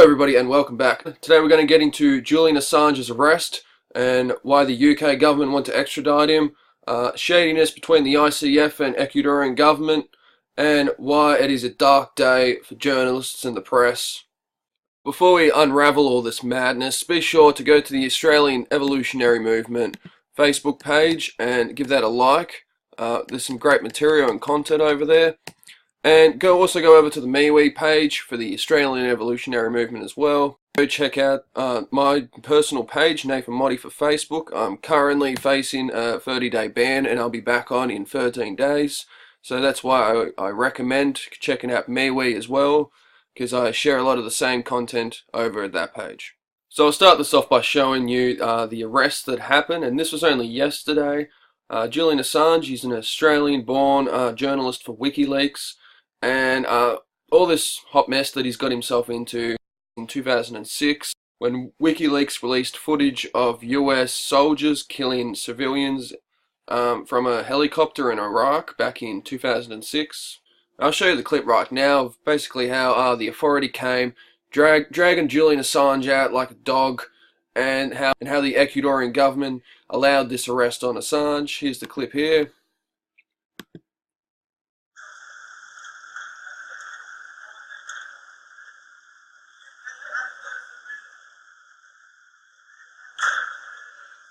everybody and welcome back. Today we're going to get into Julian Assange's arrest and why the UK government want to extradite him, shadiness between the ICF and Ecuadorian government, and why it is a dark day for journalists and the press. Before we unravel all this madness, be sure to go to the Australian Evolutionary Movement Facebook page and give that a like. There's some great material and content over there. And also go over to the MeWe page for the Australian Evolutionary Movement as well. Go check out my personal page, Nathan Motti for Facebook. I'm currently facing a 30-day ban and I'll be back on in 13 days. So that's why I recommend checking out MeWe as well, because I share a lot of the same content over at that page. So I'll start this off by showing you the arrest that happened, and this was only yesterday. Julian Assange, he's an Australian-born journalist for WikiLeaks. And all this hot mess that he's got himself into in 2006, when WikiLeaks released footage of US soldiers killing civilians from a helicopter in Iraq back in 2006. I'll show you the clip right now of basically how the authority came, dragging Julian Assange out like a dog, and how the Ecuadorian government allowed this arrest on Assange. Here's the clip here.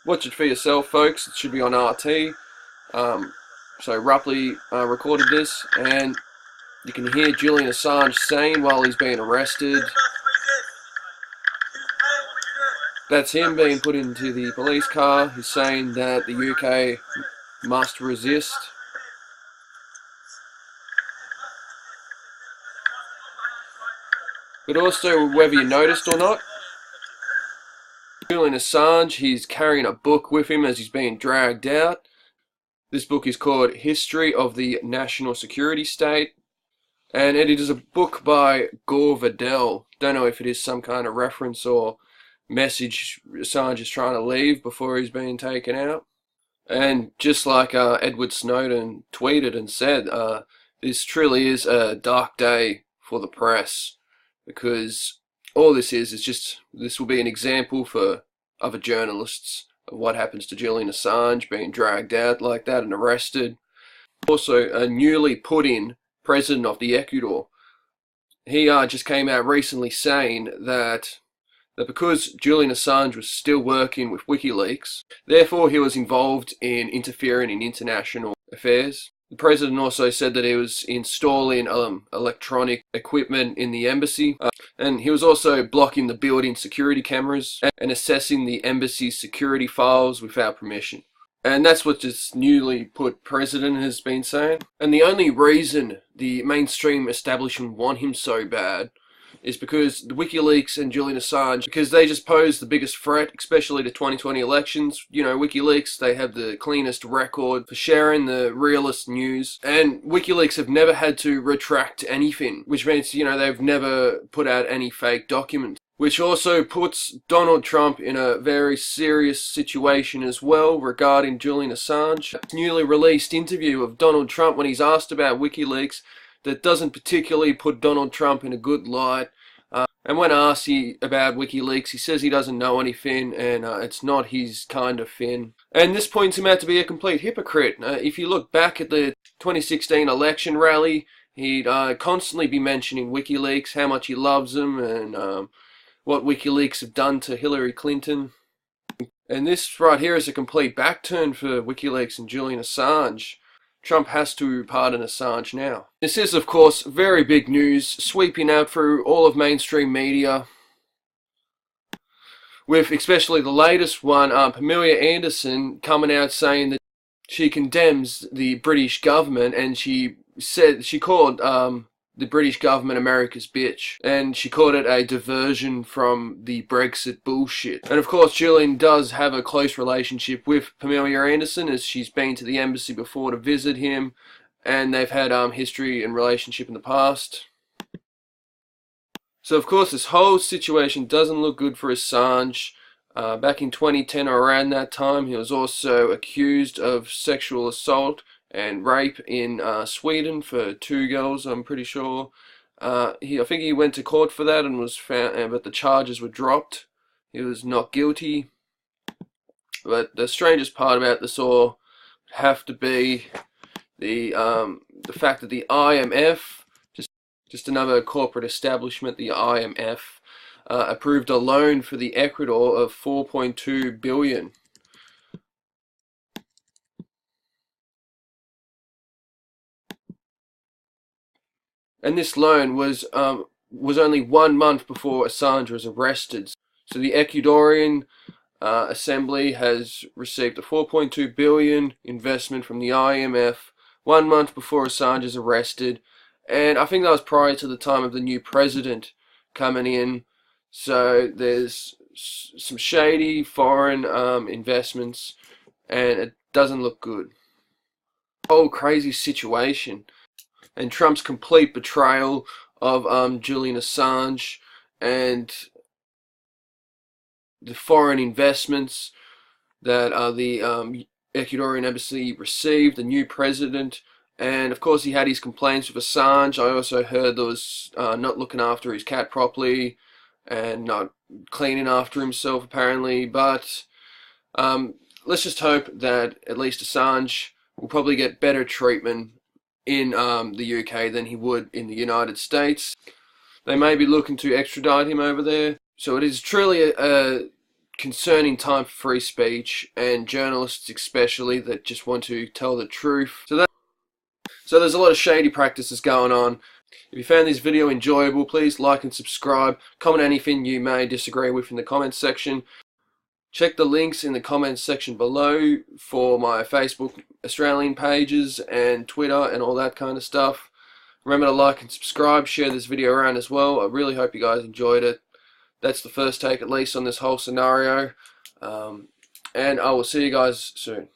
Watch it for yourself, folks. It should be on RT. So Rupley recorded this, and you can hear Julian Assange saying while he's being arrested. That's him being put into the police car. He's saying that the UK must resist. But also, whether you noticed or not, Julian Assange, he's carrying a book with him as he's being dragged out. This book is called History of the National Security State, and it is a book by Gore Vidal. Don't know if it is some kind of reference or message Assange is trying to leave before he's being taken out. And just like Edward Snowden tweeted and said, this truly is a dark day for the press, because all this is just, this will be an example for other journalists of what happens to Julian Assange being dragged out like that and arrested. Also, a newly put in president of the Ecuador, he just came out recently saying that because Julian Assange was still working with WikiLeaks, therefore he was involved in interfering in international affairs. The president also said that he was installing electronic equipment in the embassy, and he was also blocking the building security cameras and assessing the embassy's security files without permission. And that's what this newly put president has been saying. And the only reason the mainstream establishment want him so bad is because the WikiLeaks and Julian Assange, because they just pose the biggest threat, especially the 2020 elections. You know, WikiLeaks, they have the cleanest record for sharing the realest news, and WikiLeaks have never had to retract anything, which means, you know, they've never put out any fake documents, which also puts Donald Trump in a very serious situation as well regarding Julian Assange. A newly released interview of Donald Trump when he's asked about WikiLeaks that doesn't particularly put Donald Trump in a good light. And when asked about WikiLeaks, he says he doesn't know anything, and it's not his kind of thing. And this points him out to be a complete hypocrite. If you look back at the 2016 election rally, he'd constantly be mentioning WikiLeaks, how much he loves them, and what WikiLeaks have done to Hillary Clinton. And this right here is a complete backturn for WikiLeaks and Julian Assange. Trump has to pardon Assange now. This is, of course, very big news, sweeping out through all of mainstream media, with especially the latest one, Pamela Anderson, coming out saying that she condemns the British government, and she called the British government America's bitch, and she called it a diversion from the Brexit bullshit. And of course, Julian does have a close relationship with Pamela Anderson, as she's been to the embassy before to visit him, and they've had history and relationship in the past. So of course, this whole situation doesn't look good for Assange. Back in 2010 or around that time, he was also accused of sexual assault and rape in Sweden for 2 girls, I'm pretty sure. I think he went to court for that and was found, but the charges were dropped. He was not guilty. But the strangest part about this all have to be the fact that the IMF, just another corporate establishment, the IMF, approved a loan for the Ecuador of 4.2 billion. And this loan was only 1 month before Assange was arrested. So the Ecuadorian Assembly has received a 4.2 billion investment from the IMF 1 month before Assange is arrested, and I think that was prior to the time of the new president coming in. So there's some shady foreign investments, and it doesn't look good. Whole crazy situation, and Trump's complete betrayal of Julian Assange and the foreign investments that the Ecuadorian Embassy received, the new president. And of course he had his complaints with Assange. I also heard there was not looking after his cat properly and not cleaning after himself apparently. But let's just hope that at least Assange will probably get better treatment in the UK than he would in the United States. They may be looking to extradite him over there. So it is truly a concerning time for free speech and journalists especially that just want to tell the truth. So there's a lot of shady practices going on. If you found this video enjoyable, please like and subscribe. Comment anything you may disagree with in the comments section. Check the links in the comments section below for my Facebook Australian pages and Twitter and all that kind of stuff. Remember to like and subscribe, share this video around as well. I really hope you guys enjoyed it. That's the first take, at least, on this whole scenario. And I will see you guys soon.